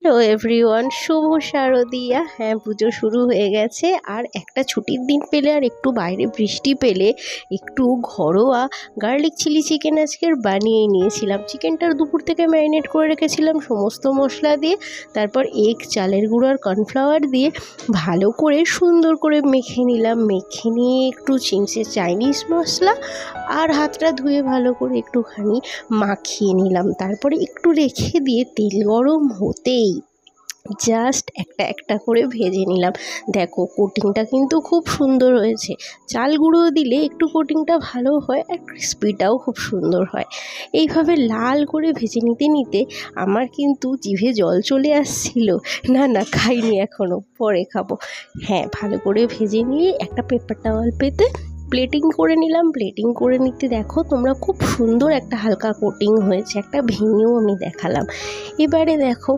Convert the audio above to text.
Hello everyone, শুভ শারদিয়া। হ্যাঁ, পুজো শুরু হয়ে গেছে। আর একটা ছুটির দিন পেলে আর একটু বাইরে বৃষ্টি পেলে একটু ঘরোয়া গার্লিক চিলি চিকেন আজকের বানিয়ে নিয়েছিলাম। চিকেনটার দুপুর থেকে ম্যারিনেট করে রেখেছিলাম সমস্ত মশলা দিয়ে। তারপর এগ, চালের গুঁড়ো আর কর্নফ্লাওয়ার দিয়ে ভালো করে সুন্দর করে মেখে নিলাম। মেখে নিয়ে একটু চিংসে চাইনিজ মশলা আর হাতটা ধুয়ে ভালো করে একটুখানি মাখিয়ে নিলাম। তারপরে একটু রেখে দিয়ে তেল গরম হতেই জাস্ট একটা একটা করে ভেজে নিলাম। দেখো কোটিংটা কিন্তু খুব সুন্দর হয়েছে। চাল গুঁড়ো দিলে একটু কোটিংটা ভালো হয় আর ক্রিস্পিটাও খুব সুন্দর হয়। এইভাবে লাল করে ভেজে নিতে নিতে আমার কিন্তু জিভে জল চলে আসছিল। না খাইনি এখনও, পরে খাবো। হ্যাঁ, ভালো করে ভেজে নিয়ে একটা পেপার টাওয়াল পেতে প্লেটিং করে নিলাম। প্লেটিং করে নিতে দেখো তোমরা খুব সুন্দর একটা হালকা কোটিং হয়েছে। একটা ভেঙেও আমি দেখালাম। এবারে দেখো